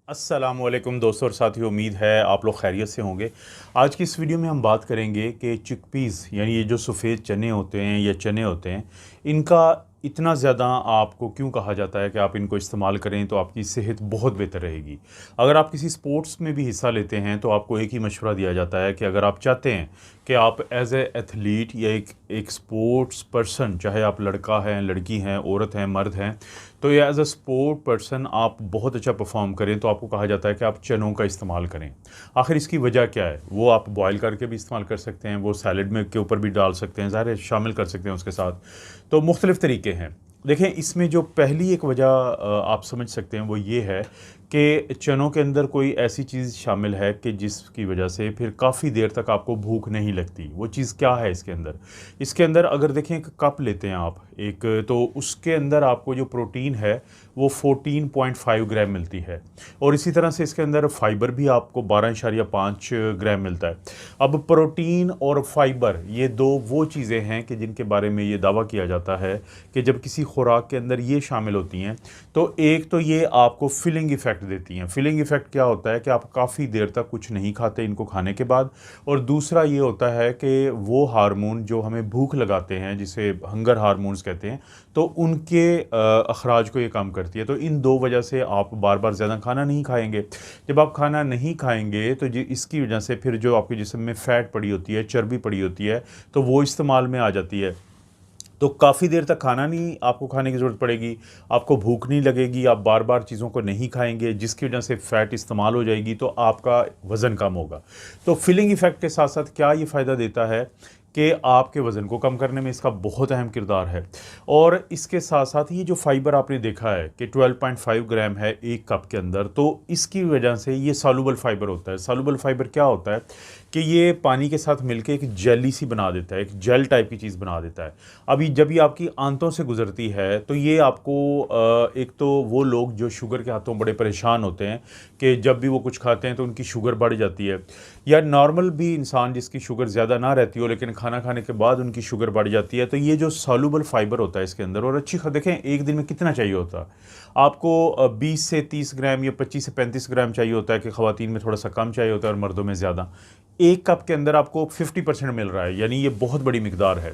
अस्सलामुअलैकुम दोस्तों और साथियों, उम्मीद है आप लोग खैरियत से होंगे। आज की इस वीडियो में हम बात करेंगे कि चिकपीस यानी ये जो सफ़ेद चने होते हैं या चने होते हैं, इनका इतना ज़्यादा आपको क्यों कहा जाता है कि आप इनको इस्तेमाल करें तो आपकी सेहत बहुत बेहतर रहेगी। अगर आप किसी स्पोर्ट्स में भी हिस्सा लेते हैं तो आपको एक ही मशवरा दिया जाता है कि अगर आप चाहते हैं कि आप एज ए एथलीट या एक स्पोर्ट्स पर्सन, चाहे आप लड़का हैं, लड़की हैं, औरत हैं, मर्द हैं, तो ये एज अ स्पोर्ट पर्सन आप बहुत अच्छा परफॉर्म करें तो आपको कहा जाता है कि आप चनों का इस्तेमाल करें। आखिर इसकी वजह क्या है? वो आप बॉयल करके भी इस्तेमाल कर सकते हैं, वो सैलड में के ऊपर भी डाल सकते हैं, ज़ाहिर है शामिल कर सकते हैं उसके साथ। तो मुख्तलिफ़ तरीके हैं। देखें, इसमें जो पहली एक वजह आप समझ सकते हैं वो ये है कि चनों के अंदर कोई ऐसी चीज़ शामिल है कि जिसकी वजह से फिर काफ़ी देर तक आपको भूख नहीं लगती। वो चीज़ क्या है इसके अंदर? इसके अंदर अगर देखें, एक कप लेते हैं आप एक, तो उसके अंदर आपको जो प्रोटीन है वो 14.5 ग्राम मिलती है, और इसी तरह से इसके अंदर फ़ाइबर भी आपको 12.5 ग्राम मिलता है। अब प्रोटीन और फाइबर ये दो वो चीज़ें हैं कि जिनके बारे में ये दावा किया जाता है कि जब किसी खुराक के अंदर ये शामिल होती हैं तो एक तो ये आपको फिलिंग इफ़ेक्ट देती हैं। फिलिंग इफ़ेक्ट क्या होता है कि आप काफ़ी देर तक कुछ नहीं खाते इनको खाने के बाद, और दूसरा ये होता है कि वो हार्मोन जो हमें भूख लगाते हैं, जिसे हंगर हार्मोन्स कहते हैं, तो उनके अखराज को ये काम करती है। तो इन दो वजह से आप बार बार ज़्यादा खाना नहीं खाएंगे। जब आप खाना नहीं खाएंगे तो इसकी वजह से फिर जो आपके जिस्म में फ़ैट पड़ी होती है, चर्बी पड़ी होती है, तो वो इस्तेमाल में आ जाती है। तो काफ़ी देर तक खाना नहीं आपको खाने की ज़रूरत पड़ेगी, आपको भूख नहीं लगेगी, आप बार बार चीज़ों को नहीं खाएंगे, जिसकी वजह से फ़ैट इस्तेमाल हो जाएगी, तो आपका वज़न कम होगा। तो फिलिंग इफ़ेक्ट के साथ साथ क्या ये फ़ायदा देता है कि आपके वज़न को कम करने में इसका बहुत अहम किरदार है। और इसके साथ साथ ये जो फ़ाइबर आपने देखा है कि 12.5 ग्राम है एक कप के अंदर, तो इसकी वजह से ये सॉल्युबल फ़ाइबर होता है। सॉल्युबल फ़ाइबर क्या होता है कि ये पानी के साथ मिलके एक जेली सी बना देता है, एक जेल टाइप की चीज़ बना देता है। अभी जब ये आपकी आंतों से गुजरती है तो ये आपको एक तो वो लोग जो शुगर के हाथों बड़े परेशान होते हैं कि जब भी वो कुछ खाते हैं तो उनकी शुगर बढ़ जाती है, या नॉर्मल भी इंसान जिसकी शुगर ज़्यादा ना रहती हो लेकिन खाना खाने के बाद उनकी शुगर बढ़ जाती है, तो ये जो सॉल्युबल फाइबर होता है इसके अंदर, और अच्छी देखें एक दिन में कितना चाहिए होता है आपको, 20 से 30 ग्राम या 25 से 35 ग्राम चाहिए होता है, कि ख़वातीन में थोड़ा सा कम चाहिए होता है और मर्दों में ज़्यादा। एक कप के अंदर आपको 50% मिल रहा है, यानी ये बहुत बड़ी मिकदार है।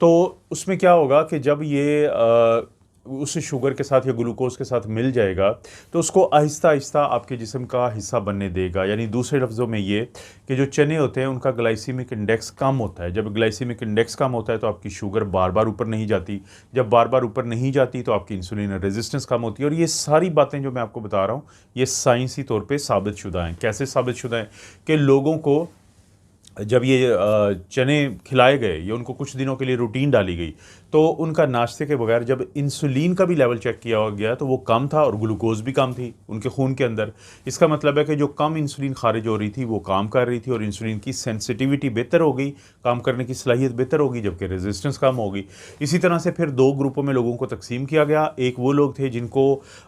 तो उसमें क्या होगा कि जब ये उस शुगर के साथ या ग्लूकोज के साथ मिल जाएगा तो उसको आहिस्ता आहिस्ता आपके जिस्म का हिस्सा बनने देगा। यानी दूसरे लफ्ज़ों में ये कि जो चने होते हैं उनका ग्लाइसीमिक इंडेक्स कम होता है। जब ग्लाइसीमिक इंडेक्स कम होता है तो आपकी शुगर बार बार ऊपर नहीं जाती, जब बार बार ऊपर नहीं जाती तो आपकी इंसुलिन रेजिस्टेंस कम होती है। और ये सारी बातें जो मैं आपको बता रहा हूँ ये साइंसी तौर पर साबित शुदा हैं। कैसे साबित शुदा हैं? कि लोगों को जब ये चने खिलाए गए या उनको कुछ दिनों के लिए रूटीन डाली गई, तो उनका नाश्ते के बगैर जब इंसुलिन का भी लेवल चेक किया गया तो वो कम था और ग्लूकोज भी कम थी उनके खून के अंदर। इसका मतलब है कि जो कम इंसुलिन खारिज हो रही थी वो काम कर रही थी और इंसुलिन की सेंसिटिविटी बेहतर हो गई, काम करने की सलाहियत बेहतर होगी, जबकि रेजिस्टेंस कम होगी। इसी तरह से फिर दो ग्रुपों में लोगों को तकसीम किया गया। एक वो लोग थे जिनको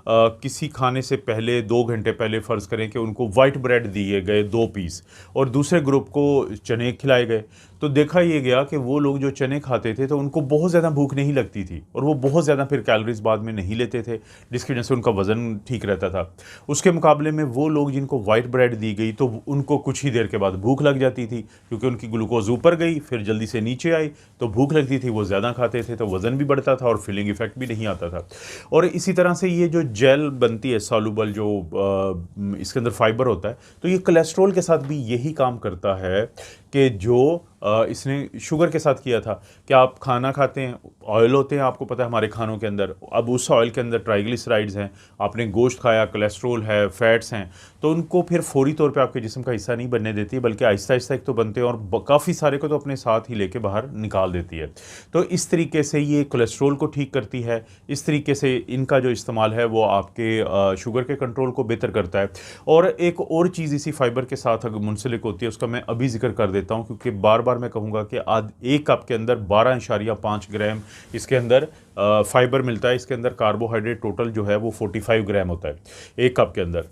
किसी खाने से पहले 2 घंटे पहले फ़र्ज़ करें कि उनको वाइट ब्रेड दिए गए 2 पीस, और दूसरे ग्रुप को चने खिलाए गए। तो देखा ये गया कि वो लोग जो चने खाते थे तो उनको बहुत ज़्यादा भूख नहीं लगती थी और वो बहुत ज़्यादा फिर कैलोरीज बाद में नहीं लेते थे, जिसकी वजह से उनका वज़न ठीक रहता था। उसके मुकाबले में वो लोग जिनको वाइट ब्रेड दी गई तो उनको कुछ ही देर के बाद भूख लग जाती थी, क्योंकि उनकी ग्लूकोज ऊपर गई फिर जल्दी से नीचे आई, तो भूख लगती थी, वो ज़्यादा खाते थे तो वज़न भी बढ़ता था और फिलिंग इफेक्ट भी नहीं आता था। और इसी तरह से ये जो जेल बनती है सॉल्युबल, जो इसके अंदर फाइबर होता है, तो ये कोलेस्ट्रॉल के साथ भी यही काम करता है कि जो इसने शुगर के साथ किया था कि आप खाना खाते हैं, ऑयल होते हैं, आपको पता है हमारे खानों के अंदर, अब उस ऑयल के अंदर ट्राइग्लिसराइड्स हैं, आपने गोश्त खाया, कोलेस्ट्रॉल है, फैट्स हैं, तो उनको फिर फौरी तौर पे आपके जिस्म का हिस्सा नहीं बनने देती है, बल्कि आहिस्ता आहिस्ता एक तो बनते हैं और काफ़ी सारे को तो अपने साथ ही लेके बाहर निकाल देती है। तो इस तरीके से ये कोलेस्ट्रॉल को ठीक करती है। इस तरीके से इनका जो इस्तेमाल है वो आपके शुगर के कंट्रोल को बेहतर करता है। और एक और चीज़ इसी फाइबर के साथ अगर मुंसलिक होती है उसका मैं अभी जिक्र कर देता हूँ, क्योंकि बार बार मैं कहूँगा कि आज एक कप के अंदर 12.5 ग्राम इसके अंदर फाइबर मिलता है। इसके अंदर कार्बोहाइड्रेट टोटल जो है वो 45 ग्राम होता है एक कप के अंदर।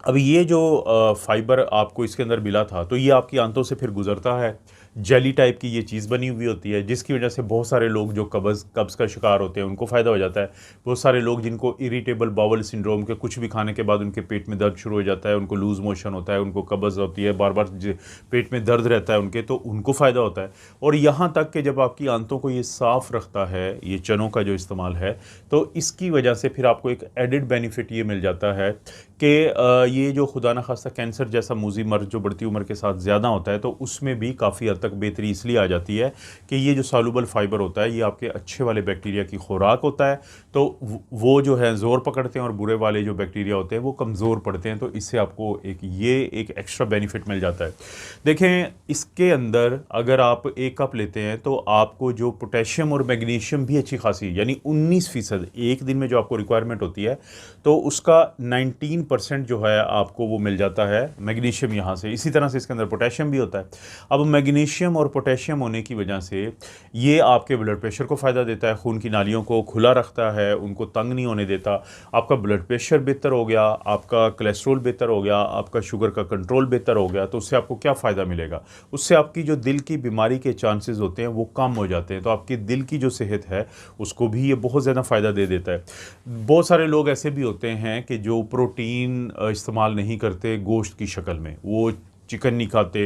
अब ये जो फाइबर आपको इसके अंदर मिला था तो ये आपकी आंतों से फिर गुजरता है, जेली टाइप की ये चीज़ बनी हुई होती है, जिसकी वजह से बहुत सारे लोग जो कब्ज़ का शिकार होते हैं उनको फ़ायदा हो जाता है। बहुत सारे लोग जिनको इरिटेबल बाउल सिंड्रोम के कुछ भी खाने के बाद उनके पेट में दर्द शुरू हो जाता है, उनको लूज़ मोशन होता है, उनको कब्ज़ होती है, बार बार पेट में दर्द रहता है उनके, तो उनको फ़ायदा होता है। और यहाँ तक कि जब आपकी आंतों को ये साफ़ रखता है, ये चनों का जो इस्तेमाल है, तो इसकी वजह से फिर आपको एक एडिड बेनिफिट ये मिल जाता है कि ये जो खुदा न खास्ता कैंसर जैसा मूजी मर्ज जो बढ़ती उम्र के साथ ज़्यादा होता है, तो उसमें भी काफ़ी हद तक बेहतरी इसलिए आ जाती है कि ये जो सॉल्युबल फाइबर होता है, ये आपके अच्छे वाले बैक्टीरिया की खुराक होता है, तो वो जो है ज़ोर पकड़ते हैं और बुरे वाले जो बैक्टीरिया होते हैं वो कमज़ोर पड़ते हैं। तो इससे आपको एक एक्स्ट्रा बेनिफिट मिल जाता है। देखें, इसके अंदर अगर आप 1 कप लेते हैं तो आपको जो पोटेशियम और मैग्नीशियम भी अच्छी खासी, यानी 19% एक दिन में जो आपको रिक्वायरमेंट होती है, तो उसका 19% जो है आपको वो मिल जाता है मैग्नीशियम यहाँ से। इसी तरह से इसके अंदर पोटेशियम भी होता है। अब मैग्नीशियम और पोटेशियम होने की वजह से ये आपके ब्लड प्रेशर को फ़ायदा देता है, खून की नालियों को खुला रखता है, उनको तंग नहीं होने देता। आपका ब्लड प्रेशर बेहतर हो गया, आपका कोलेस्ट्रॉल बेहतर हो गया, आपका शुगर का कंट्रोल बेहतर हो गया, तो उससे आपको क्या फ़ायदा मिलेगा? उससे आपकी जो दिल की बीमारी के चांसेस होते हैं वो कम हो जाते हैं। तो आपकी दिल की जो सेहत है उसको भी ये बहुत ज़्यादा फ़ायदा दे देता है। बहुत सारे लोग ऐसे भी होते हैं कि जो प्रोटीन इस्तेमाल नहीं करते गोश्त की शक्ल में, वो चिकन नहीं खाते,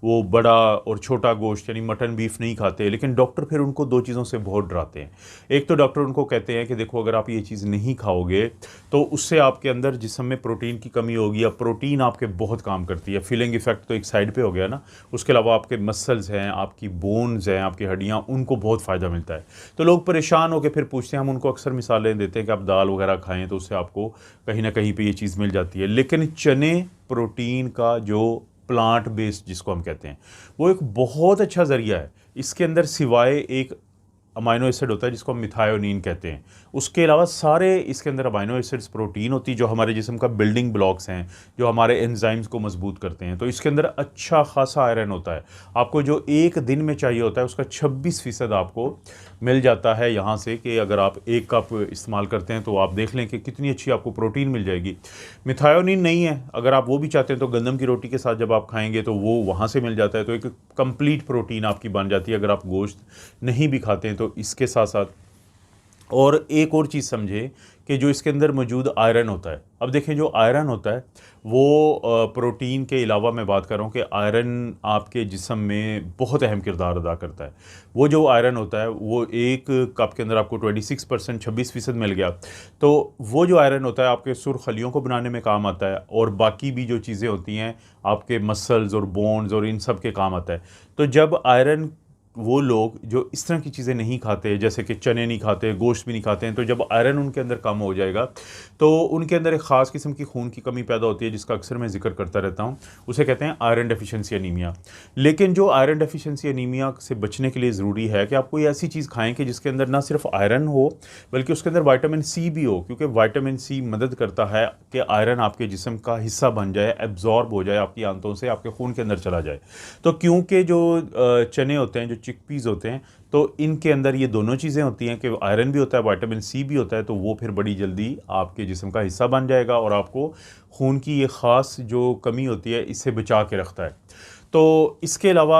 वो बड़ा और छोटा गोश्त यानी मटन बीफ नहीं खाते, लेकिन डॉक्टर फिर उनको 2 चीज़ों से बहुत डराते हैं। एक तो डॉक्टर उनको कहते हैं कि देखो, अगर आप ये चीज़ नहीं खाओगे तो उससे आपके अंदर जिस्म में प्रोटीन की कमी होगी, या प्रोटीन आपके बहुत काम करती है। फीलिंग इफेक्ट तो एक साइड पे हो गया ना, उसके अलावा आपके मसल्स हैं, आपकी बोन्स हैं, आपकी हड्डियाँ, उनको बहुत फ़ायदा मिलता है। तो लोग परेशान होकर फिर पूछते हैं, हम उनको अक्सर मिसालें देते हैं कि आप दाल वगैरह खाएँ तो उससे आपको कहीं ना कहीं पर ये चीज़ मिल जाती है। लेकिन चने प्रोटीन का जो प्लांट बेस्ड जिसको हम कहते हैं, वो एक बहुत अच्छा ज़रिया है। इसके अंदर सिवाय एक अमाइनो एसिड होता है जिसको हम मिथायोनिन कहते हैं, उसके अलावा सारे इसके अंदर अमाइनो एसिड्स, प्रोटीन होती है जो हमारे जिस्म का बिल्डिंग ब्लॉक्स हैं, जो हमारे एंजाइम्स को मजबूत करते हैं। तो इसके अंदर अच्छा खासा आयरन होता है। आपको जो एक दिन में चाहिए होता है उसका 26% आपको मिल जाता है यहाँ से, कि अगर आप 1 कप इस्तेमाल करते हैं तो आप देख लें कि कितनी अच्छी आपको प्रोटीन मिल जाएगी। मिथायोनिन नहीं है, अगर आप वो भी चाहते हैं तो गंदम की रोटी के साथ जब आप खाएंगे तो वो वहाँ से मिल जाता है। तो एक कंप्लीट प्रोटीन आपकी बन जाती है अगर आप गोश्त नहीं भी खाते हैं। तो इसके साथ साथ और एक और चीज़ समझे कि जो इसके अंदर मौजूद आयरन होता है, अब देखें जो आयरन होता है वो प्रोटीन के अलावा मैं बात कर रहा हूँ कि आयरन आपके जिस्म में बहुत अहम किरदार अदा करता है। वो जो आयरन होता है वो 1 कप के अंदर आपको 26% 26% मिल गया, तो वो जो आयरन होता है आपके सुर्खलियों को बनाने में काम आता है, और बाकी भी जो चीज़ें होती हैं आपके मसल्स और बोन्स और इन सब के काम आता है। तो जब आयरन, वो लोग जो इस तरह की चीज़ें नहीं खाते, जैसे कि चने नहीं खाते, गोश्त भी नहीं खाते हैं, तो जब आयरन उनके अंदर कम हो जाएगा तो उनके अंदर एक ख़ास किस्म की खून की कमी पैदा होती है, जिसका अक्सर मैं जिक्र करता रहता हूँ। उसे कहते हैं आयरन डेफिशिएंसी एनीमिया। लेकिन जो आयरन डेफिशिएंसी एनीमिया से बचने के लिए ज़रूरी है कि आप कोई ऐसी चीज़ खाएँ कि जिसके अंदर ना सिर्फ आयरन हो बल्कि उसके अंदर विटामिन सी भी हो, क्योंकि विटामिन सी मदद करता है कि आयरन आपके जिस्म का हिस्सा बन जाए, एब्जॉर्ब हो जाए, आपकी आंतों से आपके खून के अंदर चला जाए। तो क्योंकि जो चने होते हैं, जो चिकपीस होते हैं, तो इनके अंदर ये दोनों चीज़ें होती हैं कि आयरन भी होता है, विटामिन सी भी होता है, तो वो फिर बड़ी जल्दी आपके जिस्म का हिस्सा बन जाएगा और आपको खून की ये ख़ास जो कमी होती है इससे बचा के रखता है। तो इसके अलावा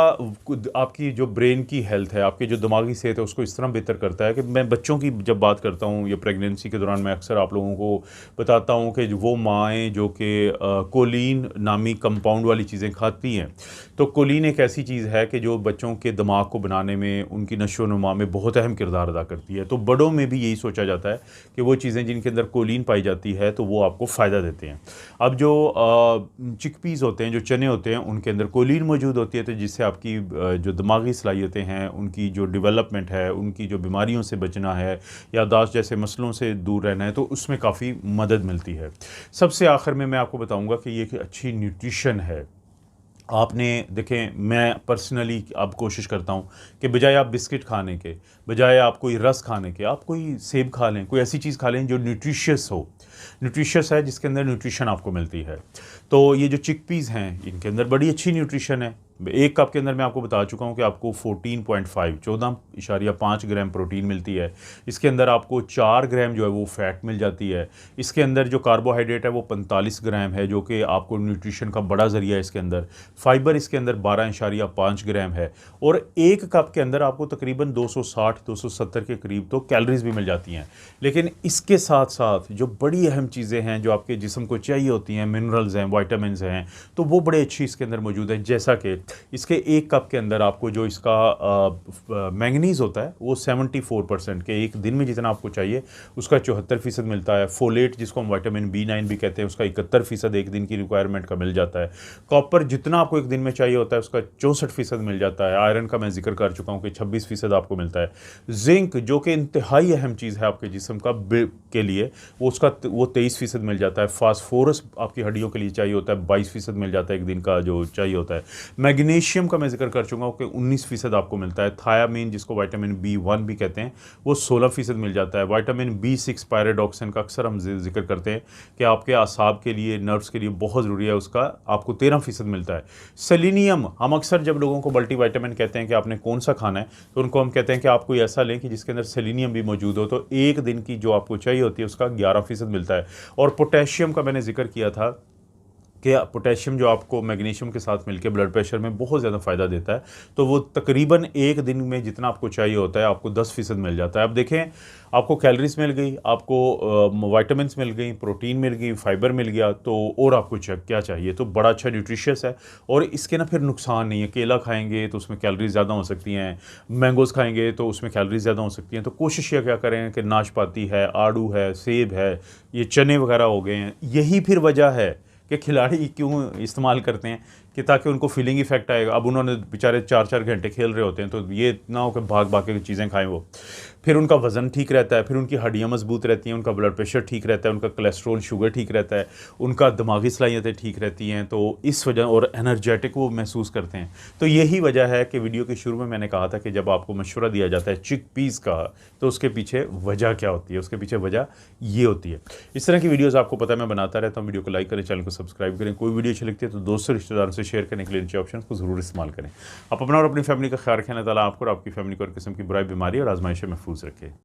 आपकी जो ब्रेन की हेल्थ है, आपकी जो दिमागी सेहत है, उसको इस तरह बेहतर करता है कि मैं बच्चों की जब बात करता हूँ या प्रेगनेंसी के दौरान मैं अक्सर आप लोगों को बताता हूँ कि वो माएँ जो कि कोलिन नामी कंपाउंड वाली चीज़ें खाती हैं, तो कोलिन एक ऐसी चीज़ है कि जो बच्चों के दिमाग को बनाने में, उनकी नशो नुमा में बहुत अहम किरदार अदा करती है। तो बड़ों में भी यही सोचा जाता है कि वो चीज़ें जिनके अंदर कोलिन पाई जाती है तो वो आपको फ़ायदा देते हैं। अब जो चिकपीस होते हैं, जो चने होते हैं, उनके अंदर कोलिन मौजूद होती है, तो जिससे आपकी जो दिमागी सलाहियतें हैं, उनकी जो डेवलपमेंट है, उनकी जो बीमारियों से बचना है, याददाश्त जैसे मसलों से दूर रहना है, तो उसमें काफ़ी मदद मिलती है। सबसे आखिर में मैं आपको बताऊंगा कि ये एक अच्छी न्यूट्रिशन है। आपने देखें, मैं पर्सनली अब कोशिश करता हूँ कि बजाय आप बिस्किट खाने के, बजाय आप कोई रस खाने के, आप कोई सेब खा लें, कोई ऐसी चीज़ खा लें जो न्यूट्रिशियस हो, न्यूट्रिशियस है, जिसके अंदर न्यूट्रिशन आपको मिलती है। तो ये जो चिकपीस हैं, इनके अंदर बड़ी अच्छी न्यूट्रिशन है। एक कप के अंदर मैं आपको बता चुका हूँ कि आपको 14.5 ग्राम प्रोटीन मिलती है। इसके अंदर आपको 4 ग्राम जो है वो फ़ैट मिल जाती है। इसके अंदर जो कार्बोहाइड्रेट है वो 45 ग्राम है, जो कि आपको न्यूट्रिशन का बड़ा ज़रिया है। इसके अंदर फाइबर इसके अंदर 12.5 ग्राम है। और एक कप के अंदर आपको तकरीबन 260-270 के करीब तो कैलोरीज भी मिल जाती हैं। लेकिन इसके साथ साथ जो बड़ी अहम चीज़ें हैं जो आपके जिस्म को चाहिए होती हैं, मिनरल्स हैं, वाइटामिन हैं, तो वो बड़े अच्छी इसके अंदर मौजूद है। जैसा कि इसके एक कप के अंदर आपको जो इसका मैंगनीज़ होता है वो 74% के, एक दिन में जितना आपको चाहिए उसका 74% मिलता है। फोलेट जिसको हम विटामिन B9 भी कहते हैं उसका 71% एक दिन की रिक्वायरमेंट का मिल जाता है। कॉपर जितना आपको एक दिन में चाहिए होता है उसका 64% मिल जाता है। आयरन का मैं जिक्र कर चुका हूँ कि 26% आपको मिलता है। जिंक जो कि इंतहाई अहम चीज़ है आपके जिस्म का के लिए, वो 23% मिल जाता है। फास्फोरस आपकी हड्डियों के लिए चाहिए होता है, 22% मिल जाता है एक दिन का जो चाहिए होता है। मैग्नीशियम का मैं जिक्र कर चुका हूँ कि 19% आपको मिलता है। थायामीन जिसको विटामिन B1 भी कहते हैं वो 16% मिल जाता है। विटामिन B6 पायरोडॉक्सिन का अक्सर हम जिक्र करते हैं कि आपके आसाब के लिए, नर्व्स के लिए बहुत ज़रूरी है, उसका आपको 13% मिलता है। सेलेनियम, हम अक्सर जब लोगों को मल्टीविटामिन कहते हैं कि आपने कौन सा खाना है, तो उनको हम कहते हैं कि आप कोई ऐसा लें कि जिसके अंदर सेलेनियम भी मौजूद हो, तो एक दिन की जो आपको चाहिए होती है उसका 11% मिलता है। और पोटेशियम का मैंने जिक्र किया था कि पोटेशियम जो आपको मैग्नीशियम के साथ मिलकर ब्लड प्रेशर में बहुत ज़्यादा फ़ायदा देता है, तो वो तकरीबन एक दिन में जितना आपको चाहिए होता है आपको 10% मिल जाता है। अब देखें, आपको कैलोरीज मिल गई, आपको विटामिन्स मिल गई, प्रोटीन मिल गई, फाइबर मिल गया, तो और आपको क्या चाहिए। तो बड़ा अच्छा न्यूट्रिशियस है और इसके ना फिर नुकसान नहीं है। केला खाएंगे तो उसमें कैलोरीज ज़्यादा हो सकती हैं, मैंगोज़ खाएंगे तो उसमें कैलोरीज ज़्यादा हो सकती हैं। तो कोशिश ये क्या करें कि नाशपाती है, आड़ू है, सेब है, ये चने वगैरह हो गए हैं। यही फिर वजह है कि खिलाड़ी क्यों इस्तेमाल करते हैं कि ताकि उनको फीलिंग इफेक्ट आएगा। अब उन्होंने बेचारे 4-4 घंटे खेल रहे होते हैं, तो ये इतना हो कि भाग भाग के चीज़ें खाएं वो, फिर उनका वज़न ठीक रहता है, फिर उनकी हड्डियाँ मजबूत रहती हैं, उनका ब्लड प्रेशर ठीक रहता है, उनका कोलेस्ट्रॉल शुगर ठीक रहता है, उनका दिमागी सलाहियतें ठीक रहती हैं। तो इस वजह, और एनर्जेटिक वो महसूस करते हैं। तो यही वजह है कि वीडियो के शुरू में मैंने कहा था कि जब आपको मशवरा दिया जाता है चिक पीस का, तो उसके पीछे वजह क्या होती है, उसके पीछे वजह ये होती है। इस तरह की वीडियोज़ आपको पता है मैं बनाता रहता हूँ। वीडियो को लाइक करें, चैनल को सब्सक्राइब करें। कोई वीडियो अच्छी लगती है तो दोस्तों रिश्तेदारों से शेयर करने के लिए नीचे ऑप्शन को ज़रूर इस्तेमाल करें। आप अपना और अपनी फैमिली का ख्याल रखें। अल्लाह ताला आपको और आपकी फैमिली को हर किस्म की बुराई, बीमारी और आजमाइश से महफूज रखे।